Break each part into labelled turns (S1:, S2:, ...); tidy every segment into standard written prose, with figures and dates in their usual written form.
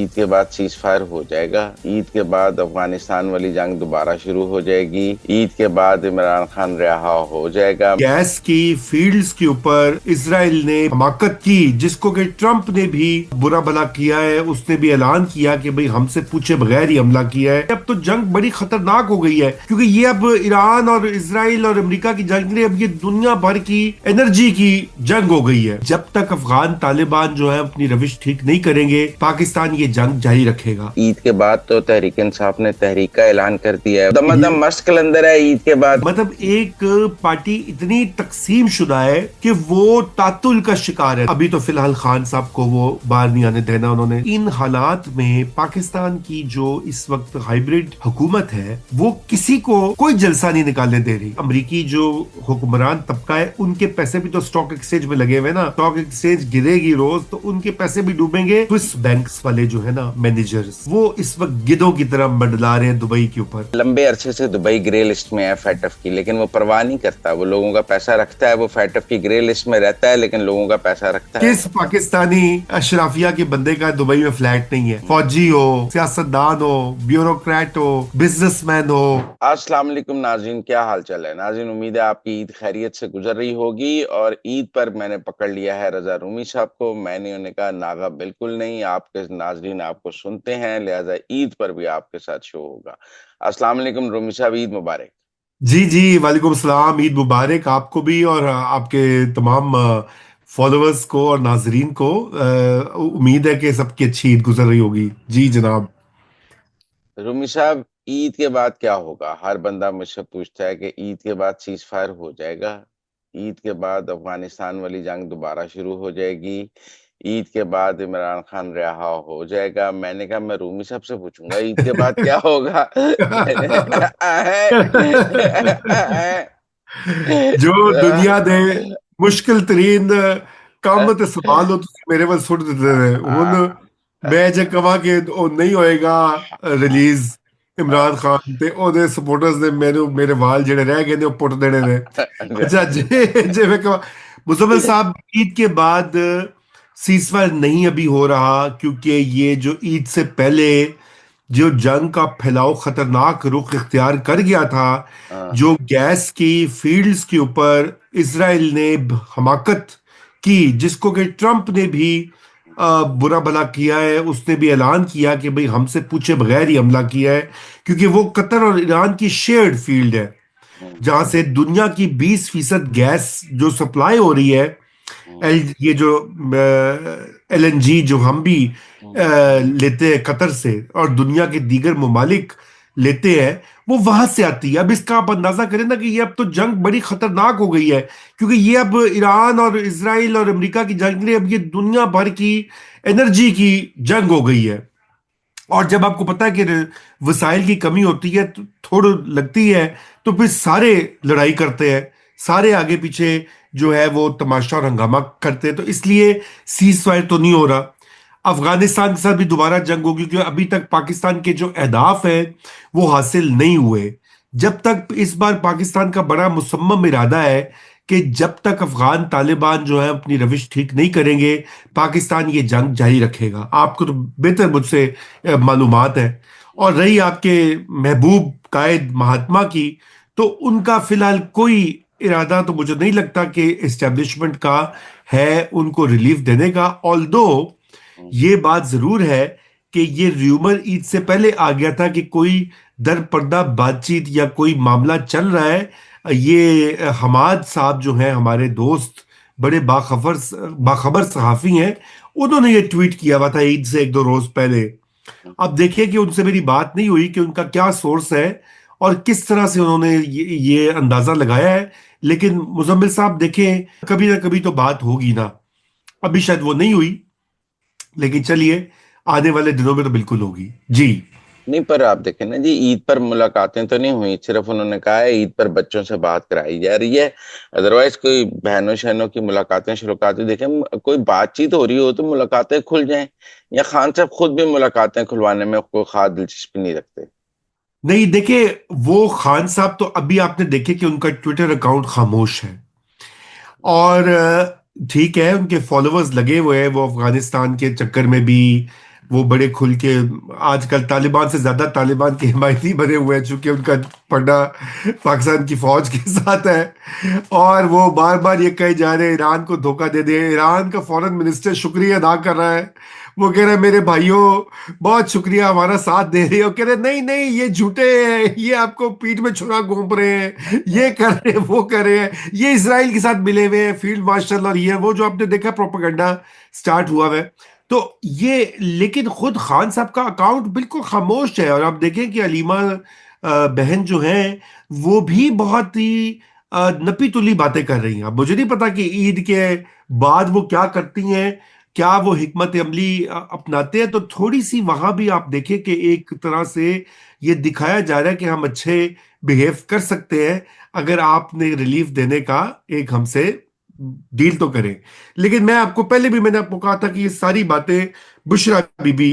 S1: ईद के बाद cease fire हो जाएगा। ईद के बाद अफगानिस्तान वाली जंग दोबारा शुरू हो जाएगी। ईद के बाद इमरान खान रिहा हो जाएगा।
S2: गैस की फील्ड्स के ऊपर इसराइल ने हमाकत की, जिसको कि ट्रंप ने भी बुरा भला किया है। उसने भी ऐलान किया कि भाई हमसे पूछे बगैर ही हमला किया है। अब तो जंग बड़ी खतरनाक हो गई है, क्योंकि ये अब ईरान और इसराइल और अमेरिका की जंग नहीं, अब ये दुनिया भर की एनर्जी की जंग हो गई है। जब तक अफगान तालिबान जो है अपनी रविश ठीक नहीं करेंगे, पाकिस्तान ये जंग जारी रखेगा।
S1: ईद के बाद तो तहरीक इंसाफ ने तहरीक का ऐलान कर दिया है। दम मस्त कलंदर है ईद के बाद।
S2: मतलब एक पार्टी इतनी तकसीम शुदा है कि वो तातुल का शिकार है। अभी तो फिलहाल खान साहब को वो बाहर नहीं आने देना उन्होंने। इन हालात में पाकिस्तान की जो इस वक्त हाइब्रिड हुकूमत है, वो किसी को कोई जलसा नहीं निकालने दे रही। अमरीकी जो हुक्मरान तबका है, उनके पैसे भी तो स्टॉक एक्सचेंज में लगे हुए ना। स्टॉक एक्सचेंज गिरेगी रोज तो उनके पैसे भी डूबेंगे। स्विस बैंक्स वाले जो है ना मैनेजर्स, वो इस वक्त गिद्धों की तरह मंडला रहे हैं दुबई के ऊपर।
S1: लंबे अरसे से दुबई ग्रे लिस्ट में है फैटफ की, लेकिन वो परवाह नहीं करता। वो लोगों का पैसा रखता है। वो फैटफ की ग्रे लिस्ट में रहता है, लेकिन लोगों का पैसा रखता है।
S2: किस पाकिस्तानी अशराफिया के बंदे का दुबई में फ्लैट नहीं है? फौजी हो, सियासतदान हो, ब्यूरोक्रेट हो, बिजनेसमैन हो।
S1: अस्सलाम वालेकुम नाज़रीन, क्या हाल चाल है नाज़रीन। उम्मीद है आपकी ईद खैरियत से गुजर रही होगी। और ईद पर मैंने पकड़ लिया है रजा रूमी साहब को। मैंने उन्हें कहा नागा बिल्कुल नहीं, आपके नाज़रीन आपको सुनते हैं, लिहाजा ईद पर भी आपके साथ शो होगा। अस्सलाम वालेकुम रूमी साहब, ईद मुबारक।
S2: जी जी, वालेकुम सलाम। ईद मुबारक आपको भी और आपके तमाम फॉलोअर्स को और नाजरीन को। उम्मीद है कि सबकी अच्छी ईद गुजर रही होगी। जी जनाब।
S1: रूमी साहब, ईद के बाद क्या होगा? हर बंदा मुझसे पूछता है कि ईद के बाद सीज फायर हो जाएगा। ईद के बाद अफगानिस्तान वाली जंग दोबारा शुरू हो जाएगी। ईद के बाद इमरान खान रिहा हो जाएगा। मैंने कहा मैं रूमी साहब से पूछूंगा ईद के बाद क्या होगा।
S2: जो दुनिया दे मुश्किल तरीन ਕੰਮ ਤੇ ਸਵਾਲ ਉਹ ਤੁਸੀਂ ਮੇਰੇ ਵੱਲ ਸੁੱਟ ਦਿੱਤੇ ਨੇ। ਹੁਣ ਮੈਂ ਜੇ ਕਹਾਂ ਕਿ ਉਹ ਨਹੀਂ ਹੋਏਗਾ ਰਿਲੀਜ਼ ਇਮਰਾਨ ਖਾਨ, ਤੇ ਉਹਦੇ ਸਪੋਰਟਰਸ ਨੇ ਮੈਨੂੰ ਮੇਰੇ ਵਾਲ ਜਿਹੜੇ ਰਹਿ ਗਏ ਨੇ ਉਹ ਪੁੱਟ ਦੇਣੇ ਨੇ। अच्छा, जे मैं कहा मुजम्मिल साहब, ईद के बाद सीजफायर नहीं अभी हो रहा, क्योंकि ये जो ईद से पहले जो जंग का फैलाव खतरनाक रुख इख्तियार कर गया था, जो गैस की फील्ड्स के ऊपर इसराइल ने हमाकत की, जिसको कि ट्रंप ने भी बुरा भला किया है। उसने भी ऐलान किया कि भाई हमसे पूछे बगैर ही हमला किया है, क्योंकि वो कतर और ईरान की शेयर्ड फील्ड है, जहां से दुनिया की 20% गैस जो सप्लाई हो रही है। ये जो एलएनजी जो हम भी लेते हैं कतर से और दुनिया के दीगर ममालिक लेते हैं, वो वहां से आती है। अब इसका आप अंदाजा करें ना कि ये अब तो जंग बड़ी खतरनाक हो गई है, क्योंकि ये अब ईरान और इसराइल और अमेरिका की जंग नहीं, अब ये दुनिया भर की एनर्जी की जंग हो गई है। और जब आपको पता है कि वसाइल की कमी होती है तो थोड़ी लगती है, तो फिर सारे लड़ाई करते हैं, सारे आगे पीछे जो है वो तमाशा और हंगामा करते हैं। तो इसलिए सीज फायर तो नहीं हो रहा। अफगानिस्तान के साथ भी दोबारा जंग होगी, क्योंकि अभी तक पाकिस्तान के जो अहदाफ है वो हासिल नहीं हुए। जब तक इस बार पाकिस्तान का बड़ा मुसम्मम इरादा है कि जब तक अफगान तालिबान जो है अपनी रविश ठीक नहीं करेंगे, पाकिस्तान ये जंग जारी रखेगा। आपको तो बेहतर मुझसे मालूमात है। और रही आपके महबूब कायद महात्मा की, तो उनका फिलहाल कोई इरादा तो मुझे नहीं लगता कि एस्टेब्लिशमेंट का है उनको रिलीफ देने का। ऑल्दो ये बात जरूर है कि ये र्यूमर ईद से पहले आ गया था कि कोई दर पर्दा बातचीत या कोई मामला चल रहा है। ये हमाद साहब जो हैं हमारे दोस्त, बड़े बाखबर सहाफी हैं, उन्होंने ये ट्वीट किया हुआ था ईद से एक दो रोज पहले। अब देखिए कि उनसे मेरी बात नहीं हुई कि उनका क्या सोर्स है और किस तरह से उन्होंने ये अंदाजा लगाया है। लेकिन मुजम्मिल साहब देखें, कभी ना कभी तो बात होगी ना। अभी शायद वो नहीं हुई, लेकिन चलिए आने वाले दिनों में तो बिल्कुल होगी। जी
S1: नहीं, पर आप देखें ना जी, ईद पर मुलाकातें तो नहीं हुई। सिर्फ उन्होंने कहा है ईद पर बच्चों से बात कराई जा रही है। अदरवाइज कोई बहनों शहनों की मुलाकातें शुरुआतें देखें, कोई बातचीत हो रही हो तो मुलाकातें खुल जाएं। या खान साहब खुद भी मुलाकातें खुलवाने में कोई खास दिलचस्पी नहीं रखते।
S2: नहीं, देखिए वो खान साहब तो अभी आपने देखे कि उनका ट्विटर अकाउंट खामोश है। और ठीक है, उनके फॉलोअर्स लगे हुए हैं, वो अफगानिस्तान के चक्कर में भी वो बड़े खुल के, आजकल तालिबान से ज्यादा तालिबान के हिमायती बने हुए हैं, चूंकि उनका पन्ना पाकिस्तान की फौज के साथ है। और वो बार बार ये कहे जा रहे हैं ईरान को धोखा दे दे। ईरान का फॉरेन मिनिस्टर शुक्रिया अदा कर रहा है। वो कह रहे हैं मेरे भाइयों, बहुत शुक्रिया हमारा साथ दे रहे हो। कह रहे नहीं नहीं, ये झूठे हैं, ये आपको पीठ में छुरा घोंप रहे हैं, ये कर रहे हैं, वो कर रहे हैं, ये इसराइल के साथ मिले हुए हैं फील्ड मार्शल, और ये वो जो आपने देखा प्रोपेगेंडा स्टार्ट हुआ है। तो ये, लेकिन खुद खान साहब का अकाउंट बिल्कुल खामोश है। और आप देखें कि अलीमा बहन जो है, वो भी बहुत ही नपी तुली बातें कर रही हैं। अब मुझे नहीं पता कि ईद के बाद वो क्या करती हैं, क्या वो हिकमत अमली अपनाते हैं। तो थोड़ी सी वहां भी आप देखें कि एक तरह से ये दिखाया जा रहा है कि हम अच्छे बिहेव कर सकते हैं अगर आपने रिलीफ देने का एक हमसे डील तो करें। लेकिन मैं आपको पहले भी मैंने आपको कहा था कि ये सारी बातें बुशरा बीबी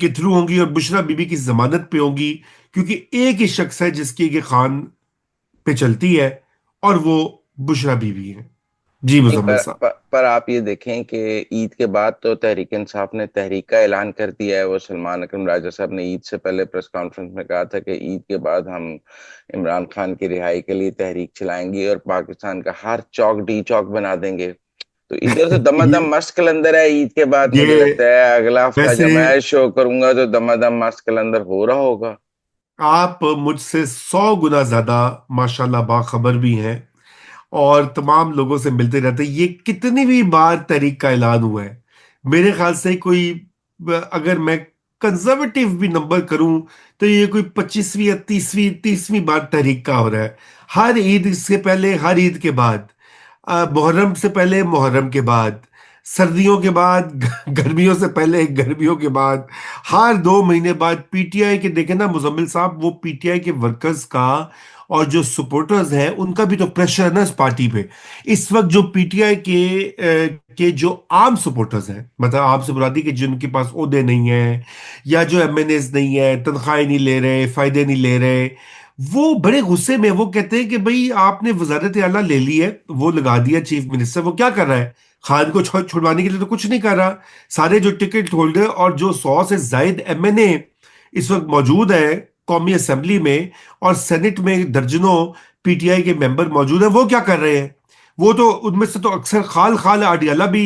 S2: के थ्रू होंगी और बुशरा बीबी की जमानत पे होंगी, क्योंकि एक ही शख्स है जिसकी ये खान पे चलती है, और वो बुशरा बीबी है। जी
S1: नहीं,
S2: मुजम्मिल साहब।
S1: पर आप ये देखें कि ईद के बाद तो तहरीक इंसाफ ने तहरीक का ऐलान कर दिया है। वो सलमान अकरम राजा साहब ने ईद से पहले प्रेस कॉन्फ्रेंस में कहा था कि ईद के बाद हम इमरान खान की रिहाई के लिए तहरीक चलाएंगे और पाकिस्तान का हर चौक डी चौक बना देंगे। तो इधर तो दमादम
S2: ये
S1: मस्त कलंदर है। ईद के बाद मुझे
S2: ये
S1: लगता है अगला हफ्ता
S2: वैसे
S1: जब मैं शो करूंगा तो दमादम मस्त कलंदर हो रहा होगा।
S2: आप मुझसे 100 गुना ज्यादा माशाल्लाह बाखबर भी हैं, और तमाम लोगों से मिलते रहते हैं। ये कितनी भी बार तहरीक का ऐलान हुआ है, मेरे ख्याल से कोई, अगर मैं कंजर्वेटिव भी नंबर करूं, तो ये कोई 25वीं या 30वीं बार तहरीक का हो रहा है। हर ईद से पहले, हर ईद के बाद, मुहर्रम से पहले, मुहर्रम के बाद, सर्दियों के बाद, गर्मियों से पहले, गर्मियों के बाद, हर 2 महीने बाद पीटीआई के, देखे ना मुजम्मिल साहब, वो पीटीआई के वर्कर्स का और जो सपोर्टर्स हैं उनका भी तो प्रेशर है ना इस पार्टी पे। इस वक्त जो पीटीआई के जो आम सपोर्टर्स हैं, मतलब आम से मुरादी के जिनके पास ओहदे नहीं है, या जो एमएनएस नहीं है, तनख्वाहें नहीं ले रहे, फायदे नहीं ले रहे, वो बड़े गुस्से में। वो कहते हैं कि भाई आपने वजारत आला ले ली है, वो लगा दिया चीफ मिनिस्टर, वो क्या कर रहा है? खान को छुड़वाने के लिए तो कुछ नहीं कर रहा। सारे जो टिकट होल्डर और जो 100 से ज्यादा एमएनए इस वक्त मौजूद है कौमी असेंबली में, और सेनेट में दर्जनों पीटीआई के मेंबर मौजूद हैं, वो क्या कर रहे हैं? वो तो उनमें से तो अक्सर खाल खाल आडियाला भी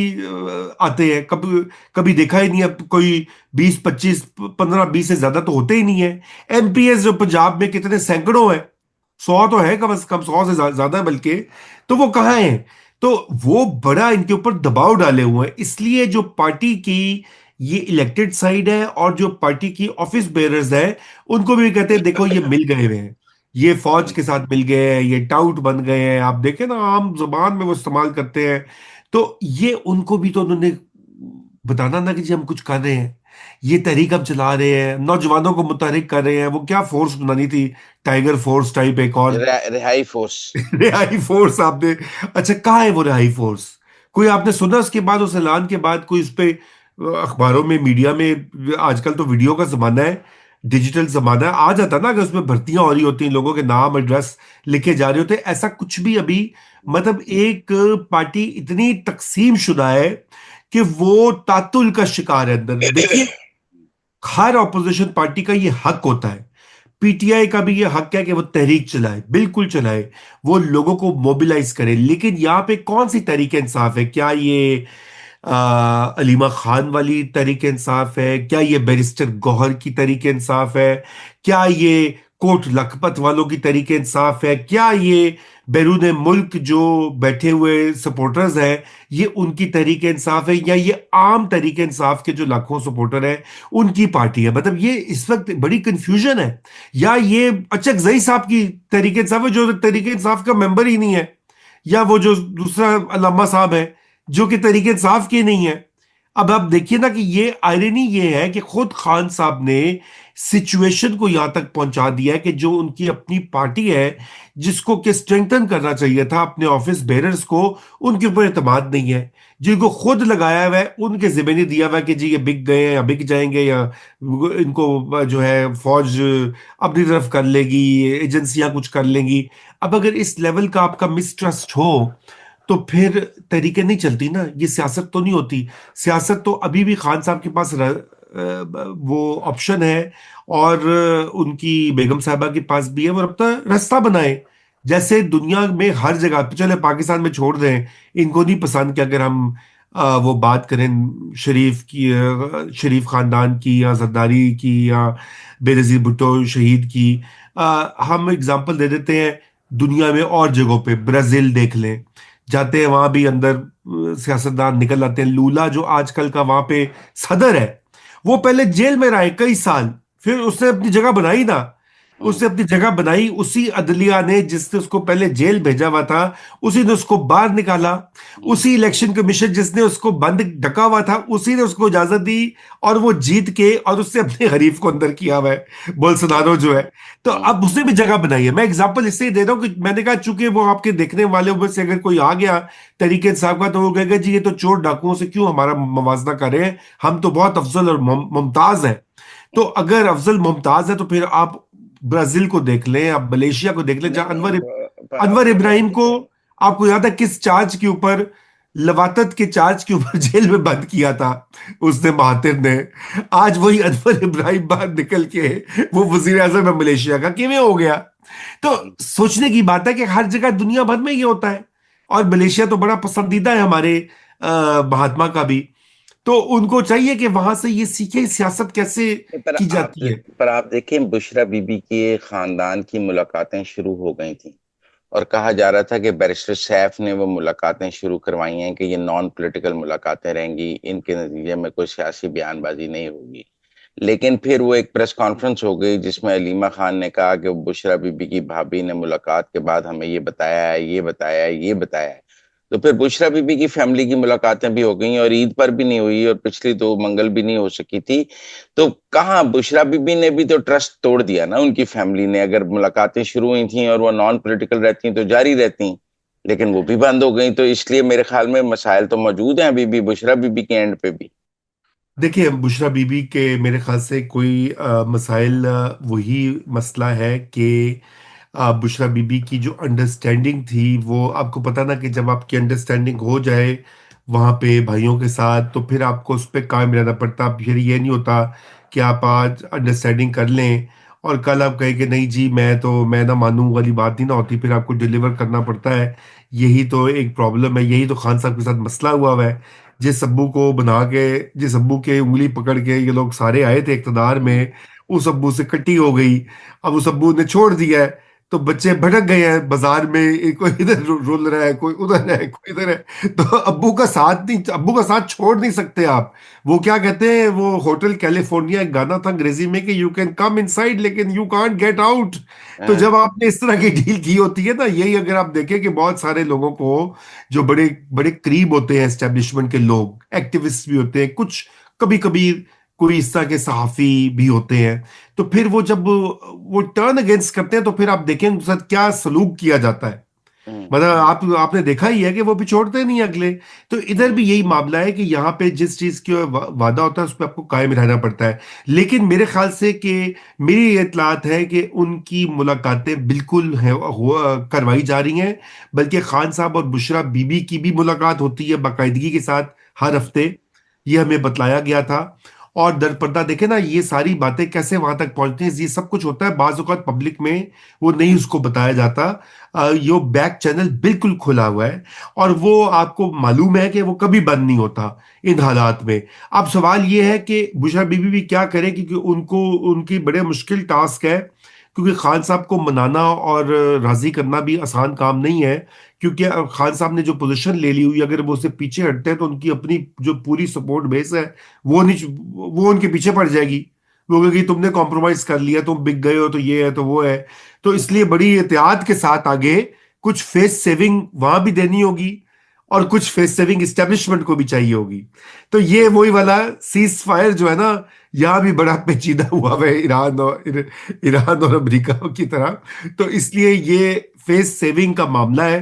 S2: आते हैं। कभी कभी देखा ही नहीं है कोई 20 25 15 20 से ज्यादा तो होते ही नहीं है। एमपीएस जो पंजाब में कितने सैकड़ों हैं, 100 तो है कम से कम, 100 से ज्यादा बल्कि। तो वो कहाँ हैं? तो वो बड़ा इनके ऊपर दबाव डाले हुए हैं। इसलिए जो पार्टी की ये इलेक्टेड साइड है और जो पार्टी की ऑफिस बेयरर्स है, उनको भी कहते हैं देखो ये मिल गए हुए हैं, ये फौज के साथ मिल गए हैं, ये टाउट बन गए हैं। आप देखें ना, आम जुबान में वो इस्तेमाल करते हैं। तो ये उनको भी तो उन्होंने बताना ना कि जी हम कुछ कर रहे हैं, ये तहरीक हम चला रहे हैं, नौजवानों को मुतहरिक कर रहे हैं। वो क्या फोर्स बनानी थी, टाइगर फोर्स टाइप एक और
S1: रिहाई फोर्स।
S2: रिहाई फोर्स आपने, अच्छा कहाँ है वो रिहाई फोर्स? कोई आपने सुना उसके बाद, उस ऐलान के बाद कोई उस पे अखबारों में, मीडिया में? आजकल तो वीडियो का जमाना है, डिजिटल जमाना है, आ जाता ना अगर उसमें भर्तियां हो रही होती हैं, लोगों के नाम एड्रेस लिखे जा रहे होते हैं। ऐसा कुछ भी अभी, मतलब एक पार्टी इतनी तकसीम शुदा है कि वो तातुल का शिकार है अंदर। देखिए, हर ऑपोजिशन पार्टी का ये हक होता है, पीटीआई का भी ये हक है कि वो तहरीक चलाए, बिल्कुल चलाए, वो लोगों को मोबिलाइज करे। लेकिन यहाँ पे कौन सी तहरीक इंसाफ है? क्या ये अलीमा खान वाली तहरीक इंसाफ है? क्या ये बैरिस्टर गौहर की तहरीक इंसाफ है? क्या ये कोट लखपत वालों की तहरीक इंसाफ है? क्या ये बैरून मुल्क जो बैठे हुए सपोर्टर्स हैं, ये उनकी तहरीक इंसाफ है? या ये आम तहरीक इंसाफ के जो लाखों सपोर्टर हैं, उनकी पार्टी है? मतलब ये इस वक्त बड़ी कंफ्यूजन है। या ये अचकजई साहब की तहरीक इंसाफ है, जो तहरीक इंसाफ का मेंबर ही नहीं है? या वो जो दूसरा अलामा साहब है, जो कि तहरीक इंसाफ के नहीं है? अब आप देखिए ना कि ये आयरनी ये है कि खुद खान साहब ने सिचुएशन को यहां तक पहुंचा दिया है कि जो उनकी अपनी पार्टी है, जिसको कि स्ट्रेंथन करना चाहिए था अपने ऑफिस बेरर्स को, उनके ऊपर एतमाद नहीं है। जिनको खुद लगाया हुआ है उनके जिम्मे नहीं दिया हुआ है कि जी ये बिक गए हैं या बिक जाएंगे, या इनको जो है फौज अपनी तरफ कर लेगी, एजेंसियां कुछ कर लेंगी। अब अगर इस लेवल का आपका मिसट्रस्ट हो, तो फिर तरीके नहीं चलती ना, ये सियासत तो नहीं होती। सियासत तो अभी भी खान साहब के पास वो ऑप्शन है, और उनकी बेगम साहबा के पास भी है, वो अपना रास्ता बनाए। जैसे दुनिया में हर जगह, चले पाकिस्तान में छोड़ दें, इनको नहीं पसंद कि अगर हम वो बात करें शरीफ की, शरीफ खानदान की या जरदारी की या बेनजीर भुट्टो शहीद की, हम एग्जांपल दे देते हैं दुनिया में और जगहों पे। ब्राजील देख लें, जाते हैं वहां भी अंदर सियासतदान निकल आते हैं। लूला जो आजकल का वहां पे सदर है, वो पहले जेल में रहा है कई साल, फिर उसने अपनी जगह बनाई ना।
S1: हम्म।
S2: उसने अपनी जगह बनाई, उसी अदलिया ने जिसने उसको पहले जेल भेजा हुआ था, उसी ने उसको बाहर निकाला।
S1: हम्म।
S2: उसी इलेक्शन कमीशन जिसने उसको बंद ढका हुआ था, उसी ने उसको इजाजत दी, और वो जीत के, और उसने अपने हरीफ को अंदर किया हुआ है, बोल्सोनारो जो है। तो
S1: हम्म।
S2: अब उसने भी जगह बनाई है। मैं एग्जांपल इसलिए दे रहा हूं कि मैंने कहा चूंकि वो आपके देखने वाले में से अगर कोई आ गया तरीके इंसाफ का, तो वो कहेगा जी ये तो चोर डाकुओं से क्यों हमारा मवाजना कर रहे हैं, हम तो बहुत अफजल और मुमताज हैं। तो अगर अफजल मुमताज है, तो फिर आप ब्राजील को देख लें, आप मलेशिया को देख लें,
S1: नहीं
S2: जहां
S1: नहीं,
S2: अनवर
S1: अब
S2: इब्राहिम को, आपको याद है किस चार्ज के ऊपर, लवातत के चार्ज के ऊपर जेल में बंद किया था उसने, महातिर ने। आज वही अनवर इब्राहिम बाहर निकल के वो वजीर आजम है मलेशिया का, किਵੇਂ हो गया? तो सोचने की बात है कि हर जगह दुनिया भर में ये होता है, और मलेशिया तो बड़ा पसंदीदा है हमारे महात्मा का भी। तो उनको चाहिए कि वहां से ये सीखे सियासत कैसे
S1: पर
S2: की
S1: आप
S2: जाती है।
S1: पर आप देखें, बुशरा बीबी के खानदान की मुलाकातें शुरू हो गई थी, और कहा जा रहा था कि बैरिस्टर सैफ ने वो मुलाकातें शुरू करवाई हैं कि ये नॉन पॉलिटिकल मुलाकातें रहेंगी, इनके नतीजे में कोई सियासी बयानबाजी नहीं होगी। लेकिन फिर वो एक प्रेस कॉन्फ्रेंस हो गई जिसमें अलीमा खान ने कहा कि बुशरा बीबी की भाभी ने मुलाकात के बाद हमें ये बताया है, ये बताया है, ये बताया है। तो फिर बुशरा बीबी की फैमिली की मुलाकातें भी हो गई, और ईद पर भी नहीं हुई, और पिछली तो मंगल भी नहीं हो सकी थी। तो कहाँ बुशरा बीबी ने भी तो ट्रस्ट तोड़ दिया ना उनकी फैमिली ने। अगर मुलाकातें शुरू हुई थी और वो नॉन पॉलिटिकल रहती तो जारी रहती, लेकिन वो भी बंद हो गई। तो इसलिए मेरे ख्याल में मसाइल तो मौजूद हैं अभी भी बुशरा बीबी के एंड पे भी।
S2: देखिए, बुशरा बीबी के मेरे ख्याल से कोई मसाइल, वही मसला है कि बुशरा बीबी की जो अंडरस्टैंडिंग थी, वो आपको पता ना कि जब आपकी अंडरस्टैंडिंग हो जाए वहाँ पे भाइयों के साथ, तो फिर आपको उस पर कायम रहना पड़ता। फिर ये नहीं होता कि आप आज अंडरस्टैंडिंग कर लें और कल आप कहें कि नहीं जी मैं ना मानूं वाली बात नहीं ना होती, फिर आपको डिलीवर करना पड़ता है। यही तो एक प्रॉब्लम है, यही तो खान साहब के साथ मसला हुआ है। जिस अब्बू को बना के, जिस अब्बू के उंगली पकड़ के ये लोग सारे आए थे इक़्तिदार में, उस अब्बू से कट्टी हो गई। अब उस अब्बू ने छोड़ दिया है, तो बच्चे भटक गए हैं बाजार में, कोई इधर रुल रहा है, कोई उधर है, कोई इधर है। तो अब्बू का साथ छोड़ नहीं सकते आप। वो क्या कहते हैं, वो होटल कैलिफोर्निया एक गाना था अंग्रेजी में कि यू कैन कम इनसाइड लेकिन यू कांट गेट आउट। तो
S1: हाँ।
S2: जब आपने इस तरह की डील की होती है ना, यही अगर आप देखें कि बहुत सारे लोगों को जो बड़े बड़े करीब होते हैं एस्टेब्लिशमेंट के लोग, एक्टिविस्ट भी होते हैं कुछ, कभी कभी कोई इस तरह के सहाफी भी होते हैं, तो फिर वो जब वो टर्न अगेंस्ट करते हैं, तो फिर आप देखें उनके साथ क्या सलूक किया जाता है।
S1: हम्म।
S2: मतलब आपने देखा ही है कि वो भी छोड़ते नहीं अगले। तो इधर
S1: हम्म।
S2: भी यही मामला है कि यहाँ पे जिस चीज की वादा होता है उस पर आपको कायम रहना पड़ता है। लेकिन मेरे ख्याल से कि मेरी ये इतलात है कि उनकी मुलाकातें बिल्कुल करवाई जा रही हैं। बल्कि खान साहब और बुशरा बीबी की भी मुलाकात होती है बाकायदगी के साथ हर
S1: हम्म।
S2: हफ्ते, ये हमें बतलाया गया था। और दर पर्दा देखे ना, ये सारी बातें कैसे वहां तक पहुंचती हैं, ये सब कुछ होता है बाज़ औक़ात पब्लिक में, वो नहीं उसको बताया जाता। यो बैक चैनल बिल्कुल खुला हुआ है, और वो आपको मालूम है कि वो कभी बंद नहीं होता इन हालात में। अब सवाल ये है कि बुशरा बीबी भी क्या करे, क्योंकि उनको, उनकी बड़े मुश्किल टास्क है, क्योंकि खान साहब को मनाना और राजी करना भी आसान काम नहीं है। क्योंकि खान साहब ने जो पोजीशन ले ली हुई, अगर वो उससे पीछे हटते हैं तो उनकी अपनी जो पूरी सपोर्ट बेस है, वो नहीं, वो उनके पीछे पड़ जाएगी। वो कहेगी तुमने कॉम्प्रोमाइज कर लिया, तुम बिक गए हो, तो ये है तो वो है। तो इसलिए बड़ी एहतियात के साथ आगे कुछ फेस सेविंग वहां भी देनी होगी, और कुछ फेस सेविंग इस्टेब्लिशमेंट को भी चाहिए होगी। तो ये वही वाला सीज फायर जो है ना, यहाँ भी बड़ा पेचीदा हुआ है ईरान और अमेरिका की तरह। तो इसलिए ये फेस सेविंग का मामला है।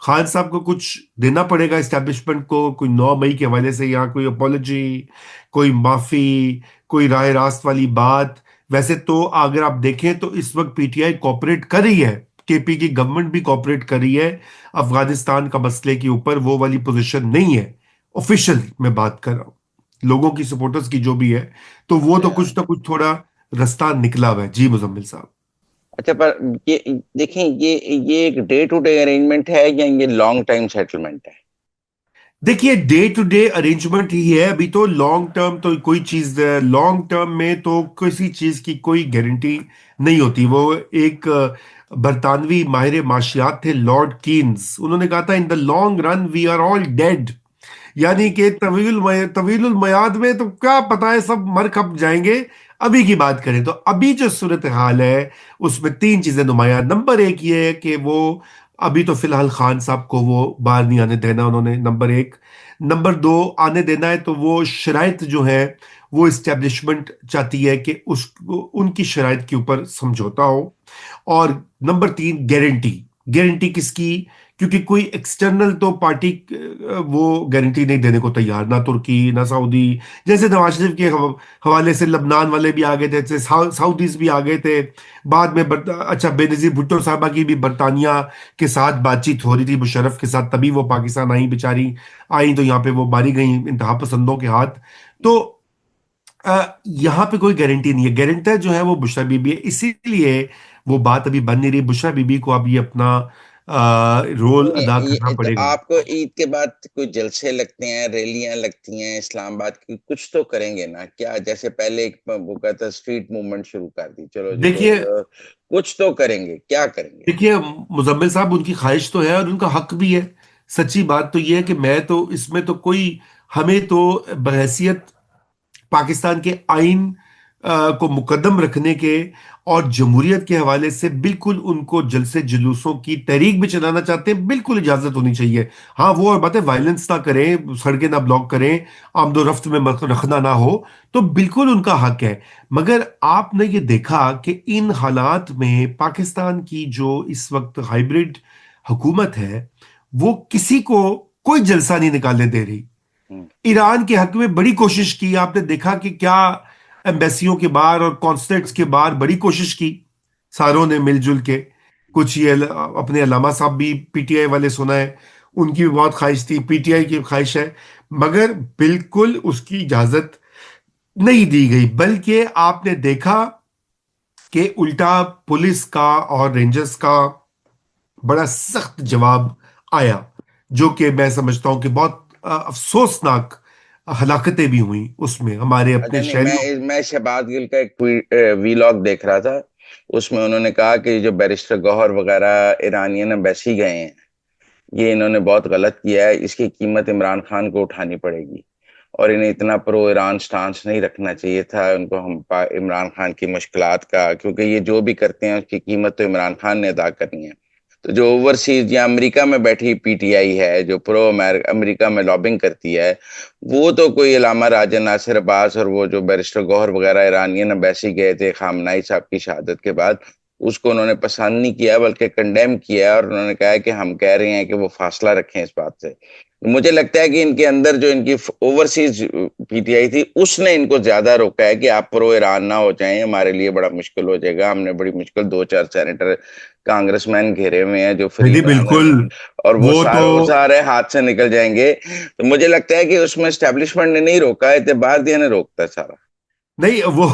S2: खान साहब को कुछ देना पड़ेगा इस्टेब्लिशमेंट को, कोई 9 मई के हवाले से, या कोई अपॉलॉजी, कोई माफी, कोई राय रास्त वाली बात। वैसे तो अगर आप देखें तो इस वक्त पीटीआई कॉपरेट कर रही है, केपी की गवर्नमेंट भी कॉपरेट कर रही है अफगानिस्तान का मसले के ऊपर। वो वाली पोजीशन नहीं है, ऑफिशियल मैं बात कर रहा हूं। लोगों की, सपोर्टर्स की जो भी है, तो वो तो
S1: अच्छा।
S2: कुछ ना कुछ थोड़ा रास्ता निकला हुआ है। जी मुजम्मिल साहब।
S1: अच्छा, पर ये देखें, ये एक डे टू डे अरेंजमेंट है या ये लॉन्ग टाइम सेटलमेंट है?
S2: देखिए, डे टू डे अरेंजमेंट ही है अभी तो। लॉन्ग टर्म तो कोई चीज, लॉन्ग टर्म में तो किसी चीज की कोई गारंटी नहीं होती। वो एक बरतानवी माहिर माशियात थे, लॉर्ड कीन्स, उन्होंने कहा था, in the long run we are all dead. यानी कि तवील मयाद में तो क्या पता है, सब मर खप जाएंगे। अभी की बात करें तो अभी जो सूरत हाल है उसमें तीन चीजें नुमाया। नंबर एक ये है कि वो अभी तो फिलहाल खान साहब को वो बाहर नहीं आने देना उन्होंने, नंबर एक। नंबर दो, आने देना है तो वो शराइत जो है वो इस्टेब्लिशमेंट चाहती है कि उस उनकी शराइत के ऊपर समझौता हो। और नंबर तीन, गारंटी। गारंटी किसकी? क्योंकि कोई एक्सटर्नल तो पार्टी वो गारंटी नहीं देने को तैयार, ना तुर्की ना सऊदी। जैसे नवाज शरीफ के हवाले से लबनान वाले भी आ गए थे, जैसे सऊदीज भी आ गए थे। बाद में अच्छा, बेनजीर भुट्टो साहबा की भी बरतानिया के साथ बातचीत हो रही थी, मुशर्रफ के साथ, तभी वो पाकिस्तान आई बेचारी। आई तो यहाँ पे वो मारी गई इंतहा पसंदों के हाथ। तो यहाँ पे कोई गारंटी नहीं है। गारंटर जो है वो बुशरा बीबी है, इसीलिए वो बात अभी बन नहीं रही। बुशरा बीबी को अभी अपना रोल
S1: नहीं,
S2: अदा करना
S1: ये तो
S2: पड़ेगा।
S1: आपको ईद के बाद कोई जलसे लगते हैं, रैलियां लगती हैं इस्लामाबाद की, कुछ तो करेंगे ना क्या? जैसे पहले एक वो कहता स्ट्रीट मूवमेंट शुरू कर दी, चलो जी
S2: देखिए
S1: कुछ तो करेंगे, क्या करेंगे?
S2: देखिए मुजम्मिल साहब, उनकी ख्वाहिश तो है और उनका हक भी है। सच्ची बात तो यह है कि मैं तो इसमें तो कोई, हमें तो बहैसियत पाकिस्तान के आइन को मुकद्दम रखने के और जमहूरियत के हवाले से बिल्कुल, उनको जलसे जुलूसों की तहरीक भी चलाना चाहते हैं, बिल्कुल इजाजत होनी चाहिए। हाँ, वो और बात है, वायलेंस ना करें, सड़कें ना ब्लॉक करें, आमदो रफ्त में रखना ना हो, तो बिल्कुल उनका हक है। मगर आपने ये देखा कि इन हालात में पाकिस्तान की जो इस वक्त हाइब्रिड हुकूमत है, वो किसी को कोई जलसा नहीं निकालने दे रही।
S1: हम्म।
S2: ईरान के हक में बड़ी कोशिश की, आपने देखा कि क्या, एम्बेसियों के बाहर और कॉन्सुलेट्स के बाहर बड़ी कोशिश की सारों ने मिलजुल के। कुछ ये अपने अलामा साहब भी पीटीआई वाले, सुना है, उनकी भी बहुत ख्वाहिश थी, पीटीआई की ख्वाहिश है, मगर बिल्कुल उसकी इजाजत नहीं दी गई। बल्कि आपने देखा कि उल्टा पुलिस का और रेंजर्स का बड़ा सख्त जवाब आया, जो कि मैं समझता हूं कि बहुत अफसोसनाक हलाकतें भी हुई उसमें हमारे
S1: अच्छा,
S2: अपने
S1: नहीं,
S2: शहरियों।
S1: मैं शहबाज गिल का एक वीलॉग देख रहा था। उसमें उन्होंने कहा कि जो बैरिस्टर गौहर वगैरह ईरानियन एम्बेसी गए हैं, ये इन्होंने बहुत गलत किया है, इसकी कीमत इमरान खान को उठानी पड़ेगी। और इन्हें इतना प्रो ईरान स्टांस नहीं रखना चाहिए था उनको, इमरान खान की मुश्किलात का, क्योंकि ये जो भी करते हैं उसकी कीमत तो इमरान खान ने अदा करनी है। तो जो ओवरसीज या अमेरिका में बैठी पीटीआई है, जो प्रो अमेरिका में लॉबिंग करती है, वो तो कोई अलामा राजा नासिर अब्बास और वो जो बैरिस्टर गौहर वगैरह ईरानियन एम्बेसी गए थे खामनाई साहब की शहादत के बाद, उसको उन्होंने पसंद नहीं किया बल्कि कंडेम किया, और उन्होंने कहा है कि हम कह रहे हैं कि वो फासला रखें इस बात से। मुझे लगता है कि इनके अंदर जो इनकी ओवरसीज पीटीआई थी, उसने इनको ज्यादा रोका है कि आप प्रो ईरान ना हो जाएं, हमारे लिए बड़ा मुश्किल हो जाएगा। हमने बड़ी मुश्किल, दो चार सेनेटर कांग्रेसमैन घेरे हुए हैं जो फ्री
S2: जी
S1: ईरान है,
S2: बिल्कुल।
S1: और वो
S2: वो तो,
S1: वो सारे हाथ से निकल जाएंगे। तो मुझे लगता है कि उसमें एस्टेब्लिशमेंट ने नहीं रोका, इतबार ने रोकता है सारा।
S2: नहीं वो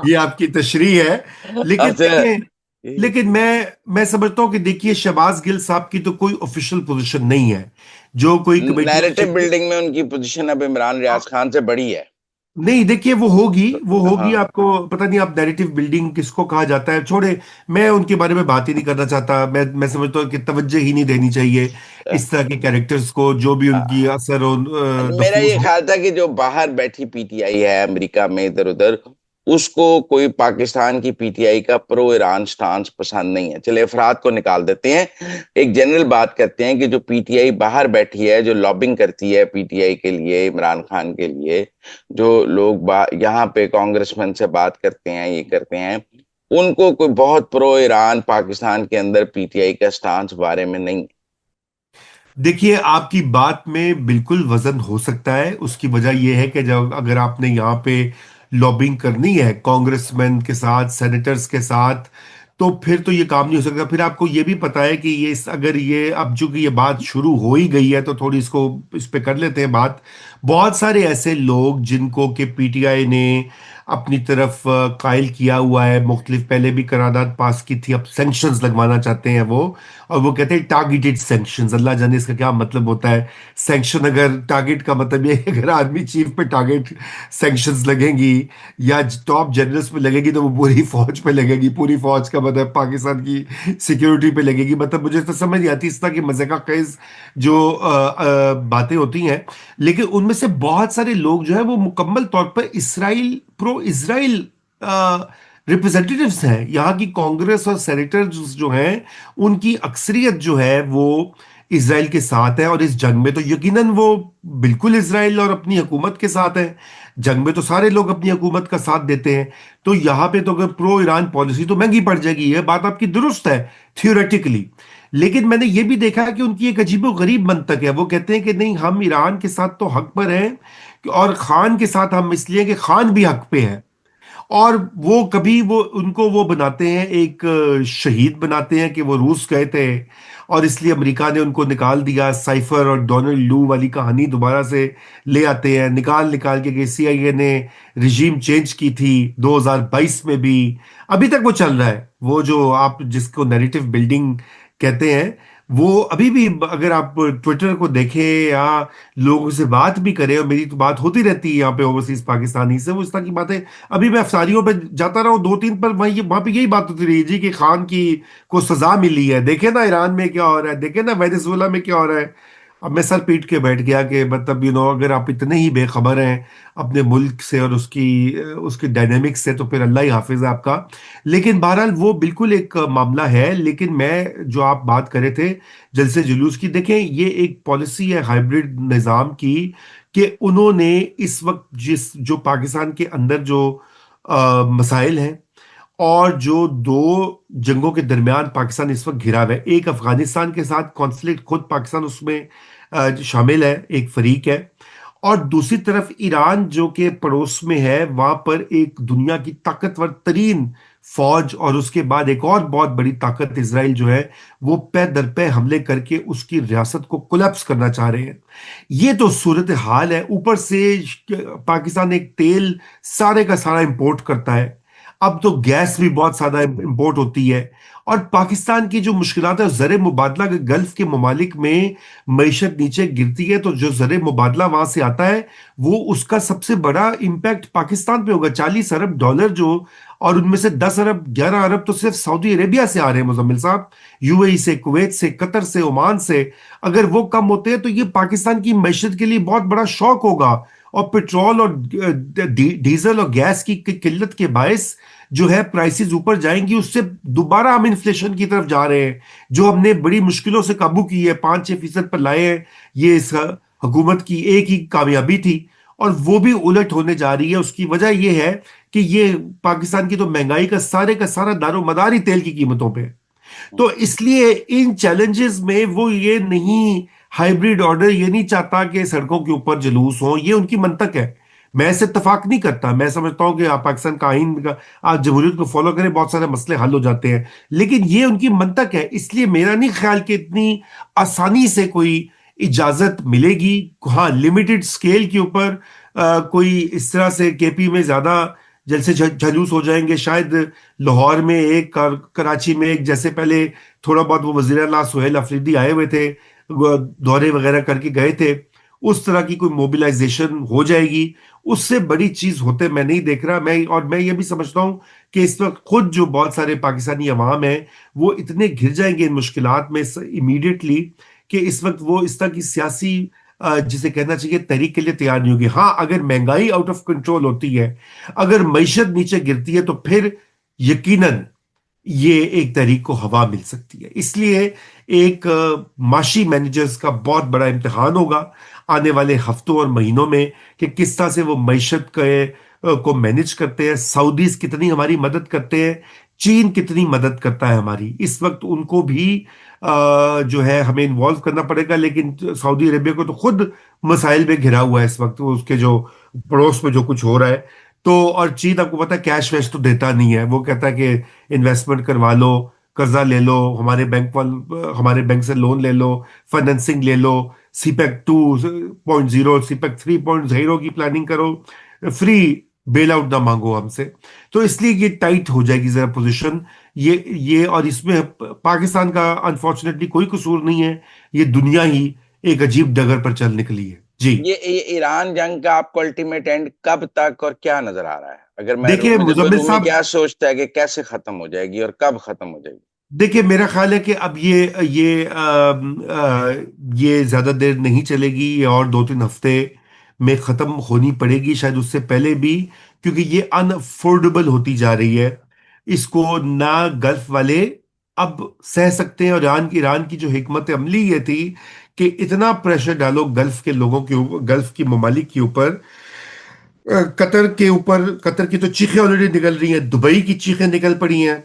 S2: ये आपकी तशरीह है। लेकिन
S1: अच्छा,
S2: देखें, लेकिन मैं समझता हूं कि देखिए, शहबाज गिल साहब की तो कोई ऑफिशियल पोजीशन नहीं है। जो कोई committee of
S1: narrative
S2: chairman,
S1: building में उनकी पोजीशन अब इमरान रियाज खान से बड़ी है।
S2: नहीं देखिए, वो होगी।
S1: हाँ।
S2: आपको पता नहीं आप नैरेटिव बिल्डिंग किसको कहा जाता है, छोड़े। मैं उनके बारे में बात ही नहीं करना चाहता। मैं समझता हूँ कि तवज्जो ही नहीं देनी चाहिए इस तरह के कैरेक्टर्स को, जो भी उनकी असर और
S1: मेरा
S2: नफूस
S1: ये
S2: हो।
S1: ख्याल था कि जो बाहर बैठी पीटीआई है अमेरिका में इधर उधर, उसको कोई पाकिस्तान की पीटीआई का प्रो ईरान स्टांस पसंद नहीं है। चले अफराद को निकाल देते हैं, एक जनरल बात करते हैं कि जो पीटीआई बाहर बैठी है, जो लॉबिंग करती है पीटीआई के लिए, इमरान खान के लिए, जो लोग यहाँ पे कांग्रेसमैन से बात करते हैं, ये करते हैं, उनको कोई बहुत प्रो ईरान पाकिस्तान के अंदर पीटीआई का स्टांस बारे में नहीं।
S2: देखिए, आपकी बात में बिल्कुल वजन हो सकता है। उसकी वजह यह है कि जब अगर आपने यहाँ पे लॉबिंग करनी है कांग्रेसमैन के साथ, सेनेटर्स के साथ, तो फिर तो ये काम नहीं हो सकता। फिर आपको ये भी पता है कि अगर ये अब चूंकि ये बात शुरू हो ही गई है तो थोड़ी इसको इस पे कर लेते हैं बात। बहुत सारे ऐसे लोग जिनको कि पीटीआई ने अपनी तरफ कायल किया हुआ है, मुख्तलिफ पहले भी करारदाद पास की थी, अब सैंक्शंस लगवाना चाहते हैं वो। और वो कहते हैं टारगेटेड सैंक्शंस, अल्लाह जाने इसका क्या मतलब होता है। सैंक्शन, अगर टारगेट का मतलब ये है कि अगर आर्मी चीफ पे टारगेट सैंक्शंस लगेंगी या टॉप जनरल्स पे लगेगी तो वो पूरी फौज पे लगेगी, पूरी फौज का मतलब पाकिस्तान की सिक्योरिटी पे लगेगी। मतलब मुझे तो समझ नहीं आती इस तरह की मजे का खेज जो बातें होती हैं। लेकिन उनमें से बहुत सारे लोग जो है वो मुकम्मल तौर पर इसराइल, प्रो इसराइल रिप्रेजेंटेटिव्स हैं। यहाँ की कांग्रेस और सेनेटर्स जो हैं उनकी अक्सरियत जो है वो इसराइल के साथ है। और इस जंग में तो यकीनन वो बिल्कुल इसराइल और अपनी हुकूमत के साथ है। जंग में तो सारे लोग अपनी हुकूमत का साथ देते हैं। तो यहाँ पे तो अगर प्रो ईरान पॉलिसी तो महंगी पड़ जाएगी, ये बात आपकी दुरुस्त है थियोरेटिकली। लेकिन मैंने ये भी देखा है कि उनकी एक अजीबो गरीब मंतक है। वो कहते हैं कि नहीं, हम ईरान के साथ तो हक पर हैं, और खान के साथ हम इसलिए कि खान भी हक पे है। और वो कभी वो उनको वो बनाते हैं, एक शहीद बनाते हैं कि वो रूस गए थे और इसलिए अमेरिका ने उनको निकाल दिया। साइफर और डोनाल्ड लू वाली कहानी दोबारा से ले आते हैं, निकाल निकाल के सीआईए ने रिजीम चेंज की थी 2022 में भी। अभी तक वो चल रहा है, वो जो आप जिसको नैरेटिव बिल्डिंग कहते हैं, वो अभी भी अगर आप ट्विटर को देखें या लोगों से बात भी करें, और मेरी तो बात होती रहती है यहाँ पे ओवरसीज पाकिस्तानी से, वो इस तरह की बातें। अभी मैं अफसारियों पे जाता रहा हूँ दो तीन पर, वहां पे यही बात होती रही जी कि खान की को सजा मिली है, देखे ना ईरान में क्या हो रहा है, देखे ना वेनेजुएला में क्या हो रहा है। अब मैं सर पीट के बैठ गया कि मतलब अगर आप इतने ही बेखबर हैं अपने मुल्क से और उसकी डायनेमिक्स से, तो फिर अल्लाह ही हाफिज है आपका। लेकिन बहरहाल वो बिल्कुल एक मामला है। लेकिन मैं जो आप बात करे थे जलसे जुलूस की, देखें ये एक पॉलिसी है हाइब्रिड निज़ाम की, कि उन्होंने इस वक्त जो पाकिस्तान के अंदर जो मसाइल हैं और जो दो जंगों के दरमियान पाकिस्तान इस वक्त घिरा हुआ है, एक अफगानिस्तान के साथ कॉन्फ्लिक्ट, खुद पाकिस्तान उसमें शामिल है, एक फरीक है। और दूसरी तरफ ईरान जो कि पड़ोस में है, वहां पर एक दुनिया की ताकतवर तरीन फौज, और उसके बाद एक और बहुत बड़ी ताकत इसराइल जो है, वो पे दर पे हमले करके उसकी रियासत को कोलैप्स करना चाह रहे हैं। ये तो सूरत हाल है। ऊपर से पाकिस्तान एक तेल सारे का सारा इंपोर्ट करता है, अब तो गैस भी बहुत ज्यादा इंपोर्ट होती है। और पाकिस्तान की जो मुश्किलात है ज़र मुबादला के, गल्फ के ममालिक में मईशत नीचे गिरती है, तो जो ज़र मुबादला वहां से आता है वो उसका सबसे बड़ा इम्पैक्ट पाकिस्तान पे होगा। 40 अरब डॉलर जो, और उनमें से 10 अरब 11 अरब तो सिर्फ सऊदी अरेबिया से आ रहे हैं मुजम्मिल साहब, यूएई से, कुवैत से, कतर से, ओमान से। अगर वो कम होते हैं तो ये पाकिस्तान की मईशत के लिए बहुत बड़ा शौक होगा। और पेट्रोल और डीजल और गैस की किल्लत के बायस जो है प्राइसेस ऊपर जाएंगी, उससे दोबारा हम इन्फ्लेशन की तरफ जा रहे हैं। जो हमने बड़ी मुश्किलों से काबू की है, 5-6% पर लाए हैं, ये इस हुकूमत की एक ही कामयाबी थी, और वो भी उलट होने जा रही है। उसकी वजह यह है कि ये पाकिस्तान की तो महंगाई का सारा दारोमदार ही तेल की कीमतों पे है। तो इसलिए इन चैलेंजेस में वो ये नहीं, हाइब्रिड ऑर्डर ये नहीं चाहता कि सड़कों के ऊपर जुलूस हो, ये उनकी मंतक है। मैं इससे इत्तेफाक नहीं करता। मैं समझता हूं कि आप पाकिस्तान का आइन का, आप जमहूरियत को फॉलो करें, बहुत सारे मसले हल हो जाते हैं। लेकिन ये उनकी मंतक है, इसलिए मेरा नहीं ख्याल कि इतनी आसानी से कोई इजाजत मिलेगी। हाँ, लिमिटेड स्केल के ऊपर कोई इस तरह से केपी में ज्यादा जलसे झलूस हो जाएंगे शायद, लाहौर में एक, कराची में एक, जैसे पहले थोड़ा बहुत वो वजीर आला सुहेल अफरीदी आए हुए थे, दौरे वगैरह करके गए थे, उस तरह की कोई मोबिलाइजेशन हो जाएगी। उससे बड़ी चीज होते मैं नहीं देख रहा। मैं ये भी समझता हूं कि इस वक्त खुद जो बहुत सारे पाकिस्तानी अवाम है वो इतने घिर जाएंगे इन मुश्किलात में इमीडिएटली, कि इस वक्त वो इस तरह की सियासी जिसे कहना चाहिए तहरीक के लिए तैयार नहीं होगी। हाँ, अगर महंगाई आउट ऑफ कंट्रोल होती है, अगर मईशत नीचे गिरती है, तो फिर यकीनन ये एक तहरीक को हवा मिल सकती है। इसलिए एक माशी मैनेजर्स का बहुत बड़ा इम्तिहान होगा आने वाले हफ्तों और महीनों में, कि किस तरह से वो मईशत को मैनेज करते हैं। सऊदीज कितनी हमारी मदद करते हैं, चीन कितनी मदद करता है हमारी। इस वक्त उनको भी जो है हमें इन्वॉल्व करना पड़ेगा। लेकिन सऊदी अरेबिया को तो खुद मसाइल में घिरा हुआ है इस वक्त, वो उसके जो पड़ोस में जो कुछ हो रहा है। तो और चीन आपको पता है कैश वैश तो देता नहीं है, वो कहता है कि इन्वेस्टमेंट करवा लो, कर्जा ले लो, हमारे बैंक से लोन ले लो, फाइनेंसिंग ले लो, सीपेक 2.0 सीपेक 3.0 की प्लानिंग करो, फ्री बेल आउट ना मांगो हमसे। तो इसलिए ये टाइट हो जाएगी जरा पोजीशन। ये और इसमें पाकिस्तान का अनफॉर्चुनेटली कोई कसूर नहीं है, ये दुनिया ही एक अजीब डगर पर चल निकली है जी।
S1: ये ईरान जंग का आपको अल्टीमेट एंड कब तक और क्या नजर आ रहा है? अगर मैं
S2: देखिए मुजम्मिल
S1: रूमी
S2: साहब,
S1: क्या सोचता है कि कैसे खत्म हो जाएगी और कब खत्म हो जाएगी?
S2: देखिए मेरा ख्याल है कि अब ये ज्यादा देर नहीं चलेगी, ये और 2-3 हफ्ते में खत्म होनी पड़ेगी, शायद उससे पहले भी, क्योंकि ये अनअफोर्डेबल होती जा रही है। इसको ना गल्फ वाले अब सह सकते हैं, और ईरान की जो हिकमत अमली ये थी कि इतना प्रेशर डालो गल्फ के लोगों के ऊपर, गल्फ की ममालिक के ऊपर, कतर के ऊपर। कतर की तो चीखें ऑलरेडी निकल रही हैं, दुबई की चीखें निकल पड़ी हैं,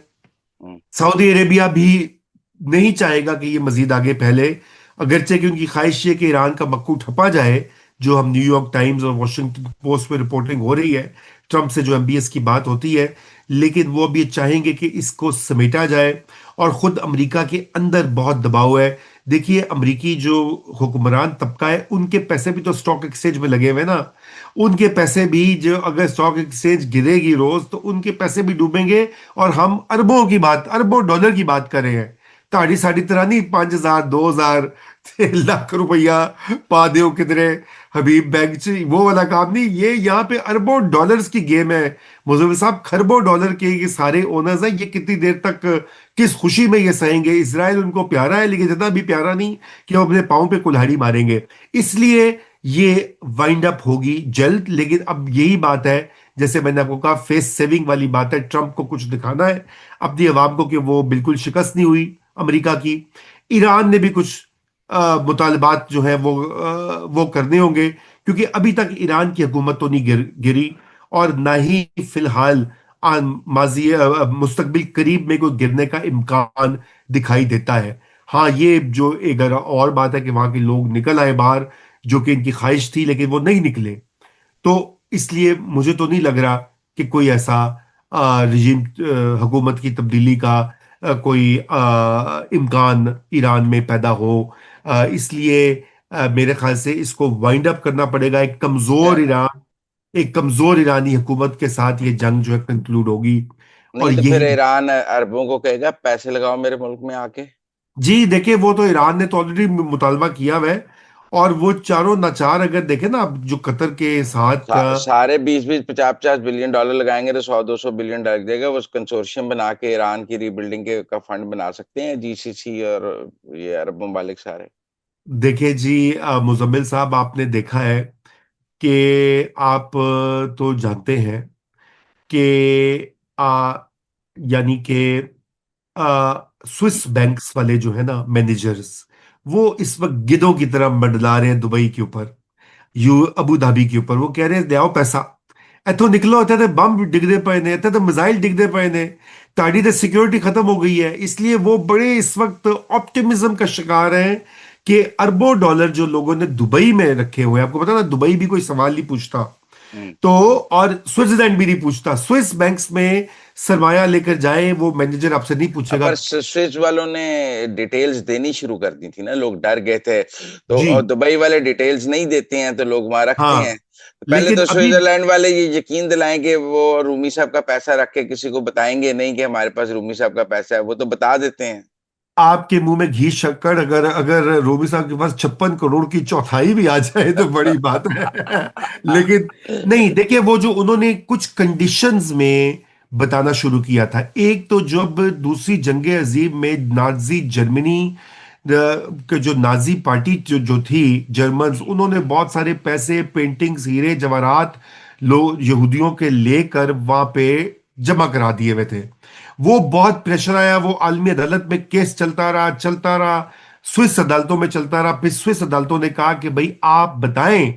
S1: हम्म।
S2: सऊदी अरेबिया भी नहीं चाहेगा कि ये मजीद आगे फैले, अगरचे कि उनकी ख्वाहिश है कि ईरान का मक्कू ठपा जाए, जो हम न्यूयॉर्क टाइम्स और वॉशिंगटन पोस्ट में रिपोर्टिंग हो रही है, ट्रंप से जो एमबीएस की बात होती है। लेकिन वो अब ये चाहेंगे कि इसको समेटा जाए, और खुद अमेरिका के अंदर बहुत दबाव है। देखिए अमेरिकी जो हुक्मरान तबका है, उनके पैसे भी तो स्टॉक एक्सचेंज में लगे हुए हैं ना, उनके पैसे भी, जो अगर स्टॉक एक्सचेंज गिरेगी रोज तो उनके पैसे भी डूबेंगे। और हम अरबों की बात, अरबों डॉलर की बात कर रहे हैं। ताड़ी साड़ी तरह नहीं 5,000 2,000 लाख रुपया पा दो किधरे हबीब बैंक च, वो वाला काम नहीं, ये यहाँ पे अरबों डॉलर्स की गेम है। मुजफ्फर साहब, खरबों डॉलर के ये सारे ओनर्स हैं, ये कितनी देर तक किस खुशी में ये सहेंगे? इसराइल उनको प्यारा है, लेकिन इतना भी प्यारा नहीं कि वो अपने पाँव पे कुल्हाड़ी मारेंगे। इसलिए ये वाइंड अप होगी जल्द। लेकिन अब यही बात है, जैसे मैंने आपको कहा, फेस सेविंग वाली बात है, ट्रंप को कुछ दिखाना है अपनी आवाम को कि वो बिल्कुल शिकस्त नहीं हुई अमेरिका की। ईरान ने भी कुछ मुतालबात जो है वो करने होंगे, क्योंकि अभी तक ईरान की हुकूमत तो नहीं गिरी, और ना ही फिलहाल मुस्तकबिल करीब में कोई गिरने का इम्कान दिखाई देता है। हाँ, ये जो एक और बात है कि वहां के लोग निकल आए बाहर, जो कि इनकी ख्वाहिश थी, लेकिन वो नहीं निकले। तो इसलिए मुझे तो नहीं लग रहा कि कोई ऐसा रिजीम, हुकूमत की तब्दीली का कोई इम्कान ईरान में पैदा हो। इसलिए मेरे ख्याल से इसको वाइंड अप करना पड़ेगा। एक कमजोर ईरानी हुकूमत के साथ ये जंग जो है कंक्लूड होगी। और
S1: नहीं तो फिर
S2: यही,
S1: ईरान अरबों को कहेगा पैसे लगाओ मेरे मुल्क में आके।
S2: जी देखिए, वो तो ईरान ने तो ऑलरेडी मुतालबा किया हुआ है। और वो चारों नाचार अगर देखें ना, अब जो कतर के साथ
S1: सारे 20-20 50-50 बिलियन डॉलर लगाएंगे तो 100-200 बिलियन डॉलर देगा। वो कंसोर्शियम बना के ईरान की रीबिल्डिंग के का फंड बना सकते हैं, जीसीसी और ये अरब ममालिक सारे।
S2: देखिए जी, मुजम्मिल साहब, आपने देखा है कि आप तो जानते हैं कि यानी कि स्विस बैंक्स वाले जो है ना मैनेजर्स, वो इस वक्त गिद्धों की तरह मंडला रहे हैं दुबई के ऊपर, यू अबू धाबी के ऊपर। वो कह रहे हैं ले आओ पैसा, इथों निकलो, इतने तो बम डिगदे पे ने, इतने तो मिसाइल डिगदे पे ने, ताड़ी तो सिक्योरिटी खत्म हो गई है। इसलिए वो बड़े इस वक्त ऑप्टिमिज्म का शिकार हैं कि अरबों डॉलर जो लोगों ने दुबई में रखे हुए हैं, आपको पता ना दुबई भी कोई सवाल नहीं पूछता,
S1: हम्म।
S2: तो और स्विट्जरलैंड भी नहीं पूछता। स्विस बैंक्स में सरमाया लेकर जाए, वो मैनेजर आपसे नहीं पूछेगा।
S1: पर स्विस वालों ने डिटेल्स देनी शुरू कर दी थी ना, लोग डर गए थे। तो
S2: जी
S1: और दुबई वाले डिटेल्स नहीं देते हैं तो लोग वहां रखते हैं।
S2: हाँ,
S1: तो पहले
S2: लेकिन
S1: तो
S2: अभी
S1: स्विट्जरलैंड वाले ये यकीन दिलाएंगे, वो रूमी साहब का पैसा रख के किसी को बताएंगे नहीं कि हमारे पास रूमी साहब का पैसा है, वो तो बता देते हैं।
S2: आपके मुंह में घी शक्कर, अगर अगर रोबी साहब के पास 56 करोड़ की चौथाई भी आ जाए तो बड़ी बात है। लेकिन नहीं, देखिए वो जो उन्होंने कुछ कंडीशंस में बताना शुरू किया था, एक तो जब दूसरी जंग अजीम में नाजी जर्मनी के जो नाजी पार्टी जो थी, जर्मन्स, उन्होंने बहुत सारे पैसे, पेंटिंग्स, हीरे जवाहरात लोग यहूदियों के लेकर वहां पे जमा करा दिए हुए थे। वो बहुत प्रेशर आया, वो आलमी अदालत में केस चलता रहा, चलता रहा, स्विस अदालतों में चलता रहा। फिर स्विस अदालतों ने कहा कि भाई आप बताएं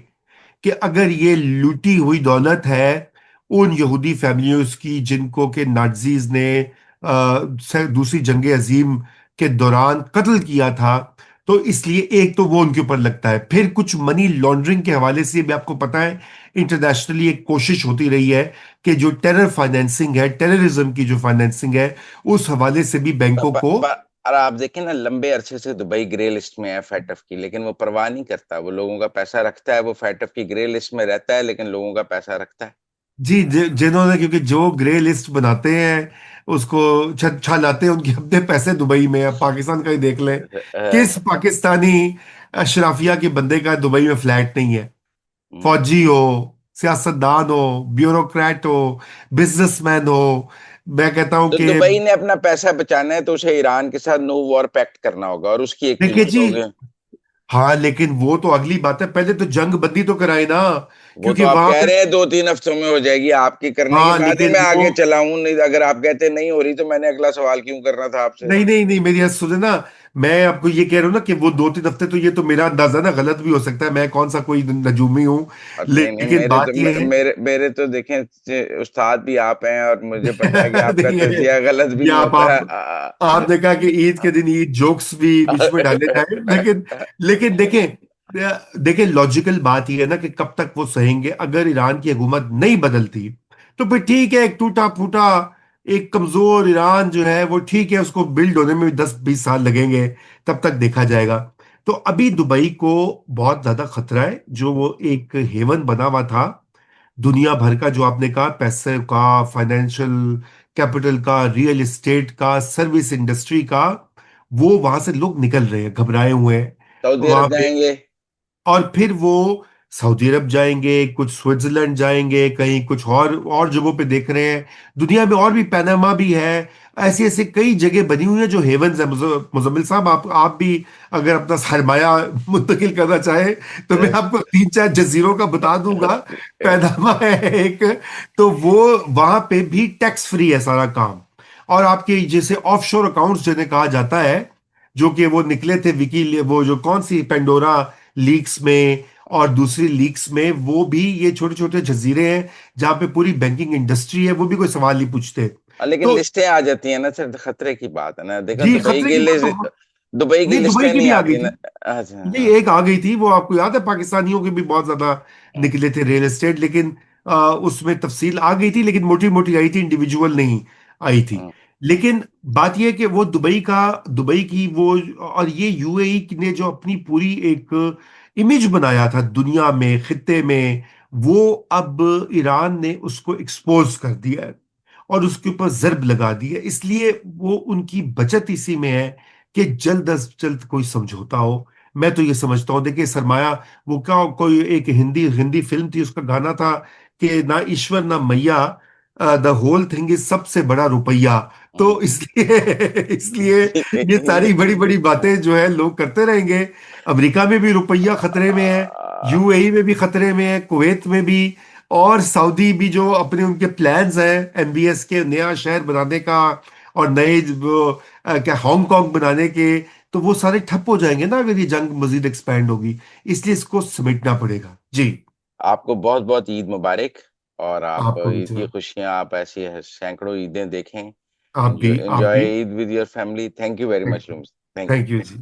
S2: कि अगर ये लूटी हुई दौलत है उन यहूदी फैमिलियों की जिनको के नाजीज ने दूसरी जंग अजीम के दौरान कत्ल किया था, तो इसलिए एक तो वो उनके ऊपर लगता है, फिर कुछ मनी लॉन्ड्रिंग के हवाले से भी आपको पता है इंटरनेशनली एक कोशिश होती रही है कि जो टेरर फाइनेंसिंग है, टेररिज्म की जो फाइनेंसिंग है, उस हवाले से भी
S1: प,
S2: बैंकों
S1: प,
S2: को।
S1: प, और आप देखें ना, लंबे अरसे से दुबई ग्रे लिस्ट में है फैटफ की, लेकिन वो परवाह नहीं करता, वो लोगों का पैसा रखता है, वो फैटफ की ग्रे लिस्ट में रहता है लेकिन लोगों का पैसा रखता है।
S2: जी, जिन्होंने, क्योंकि जो ग्रे लिस्ट बनाते हैं उसको छालाते हैं, उनके अपने पैसे दुबई में। अब पाकिस्तान का ही देख लें, किस पाकिस्तानी अशराफिया के बंदे का दुबई में फ्लैट नहीं है?
S1: हम्म।
S2: फौजी हो, सियासतदान हो, ब्यूरोक्रेट हो, बिजनेसमैन हो, मैं कहता हूं
S1: तो
S2: कि
S1: दुबई ने अपना पैसा बचाना है तो उसे ईरान के साथ नो वॉर पैक्ट करना होगा, और उसकी एक
S2: देखिए
S1: कीमत
S2: जी,
S1: होगी।
S2: हाँ लेकिन वो तो अगली बात है, पहले तो जंग बंदी तो कराए ना,
S1: वो तो
S2: क्योंकि
S1: आप
S2: वहां
S1: कह
S2: पे।
S1: रहे हैं 2-3 हफ्तों में हो जाएगी, आपकी करने के
S2: हाँ
S1: बाद ही
S2: लेकिन
S1: मैं
S2: वो,
S1: आगे चला हूं, नहीं अगर आप कहते नहीं हो रही तो मैंने अगला सवाल क्यों करना था आपसे।
S2: नहीं नहीं नहीं, मेरी बात सुने ना। मैं आपको ये कह रहा हूँ ना कि वो 2-3 हफ्ते, तो ये तो मेरा अंदाजा ना गलत भी हो सकता है, मैं कौन सा कोई नजूमी हूँ।
S1: और नहीं नहीं,
S2: लेकिन
S1: मेरे तो
S2: बात ये है।
S1: मेरे तो देखें, उस्ताद भी आप हैं और मुझे पता है कि आपका
S2: नहीं है,
S1: तजिया गलत भी
S2: ये
S1: नहीं होता है।
S2: आपने कहा कि ईद के दिन ईद जोक्स भी बीच में डाले जाए, लेकिन लेकिन देखें, देखें लॉजिकल बात यह है ना कि कब तक वो सहेंगे? अगर ईरान की हुकूमत नहीं बदलती तो फिर ठीक है, एक टूटा फूटा, एक कमजोर ईरान जो है वो ठीक है, उसको बिल्ड होने में भी 10-20 साल लगेंगे, तब तक देखा जाएगा। तो अभी दुबई को बहुत ज्यादा खतरा है, जो वो एक हेवन बना हुआ था दुनिया भर का, जो आपने कहा पैसे का, फाइनेंशियल कैपिटल का, रियल एस्टेट का, सर्विस इंडस्ट्री का, वो वहां से लोग निकल रहे हैं, घबराए हुए हैं
S1: सऊदी
S2: वहां
S1: अरब
S2: पे।
S1: जाएंगे।
S2: और फिर वो सऊदी अरब जाएंगे, कुछ स्विट्जरलैंड जाएंगे, कहीं कुछ और जगहों पे देख रहे हैं। दुनिया में और भी, पनामा भी है, ऐसी ऐसी कई जगह बनी हुई है जो हेवंस है। मुजम्मिल साहब, आप भी अगर अपना सरमाया मुंतकिल करना चाहे तो मैं आपको 3-4 जजीरों का बता दूंगा। पनामा है एक, तो वो वहां पे भी टैक्स फ्री है सारा काम। और आपके जैसे ऑफशोर अकाउंट्स जिन्हें कहा जाता है, जो कि वो निकले थे विकी, वो जो कौन सी पेंडोरा लीक्स में और दूसरी लीक्स में, वो भी ये छोटे छोटे जजीरे हैं जहां पे पूरी बैंकिंग इंडस्ट्री है, वो भी कोई सवाल नहीं पूछते।
S1: लेकिन
S2: तो
S1: लिस्टें आ जाती हैं ना सर, खतरे की बात है ना, देखो
S2: जी,
S1: दुबई
S2: खतरे
S1: की
S2: की बात
S1: लिस्ट,
S2: तो,
S1: दुबई की
S2: नहीं दुबई
S1: लिस्टें
S2: की
S1: नहीं
S2: भी आ गई
S1: आती
S2: थी।
S1: ना। अच्छा
S2: नहीं,
S1: हाँ।
S2: एक आ गई थी, वो आपको याद है, पाकिस्तानियों के भी बहुत ज्यादा निकले थे रियल एस्टेट, लेकिन उसमें तफसील आ गई थी, लेकिन मोटी मोटी आई थी, इंडिविजुअल नहीं आई थी।
S1: हाँ।
S2: लेकिन बात यह है कि वो दुबई की वो, और ये यूएई ने जो अपनी पूरी एक इमेज बनाया था दुनिया में, खित्ते में, वो अब ईरान ने उसको एक्सपोज कर दिया है और उसके ऊपर जर्ब लगा दी है। इसलिए वो उनकी बचत इसी में है कि जल्द अज जल्द कोई समझौता हो। मैं तो ये समझता हूँ, देखिए सरमाया, वो क्या, कोई एक हिंदी हिंदी फिल्म थी, उसका गाना था कि ना ईश्वर ना मैया, द होल थिंग इज सबसे बड़ा रुपया। तो इसलिए इसलिए ये सारी बड़ी बड़ी बातें जो है लोग करते रहेंगे। अमेरिका में भी रुपया खतरे में है, यूएई में भी खतरे में है, कुवैत में भी, और सऊदी भी, जो अपने उनके प्लान्स हैं एमबीएस के नया शहर बनाने का और नए वो क्या हांगकांग बनाने के, तो वो सारे ठप हो जाएंगे ना अगर ये जंग मजीद एक्सपैंड होगी। इसलिए इसको समेटना पड़ेगा जी।
S1: आपको बहुत बहुत ईद मुबारक। और आप
S2: आपको भी
S1: ईद की
S2: जनाब।
S1: खुशियां, आप ऐसी सैकड़ों ईदें देखें।
S2: आप भी, आप भी।
S1: Enjoy Eid with your family. Thank you very
S2: thank
S1: much
S2: you.
S1: LUMS. Thank
S2: thank you
S1: you.
S2: Ji.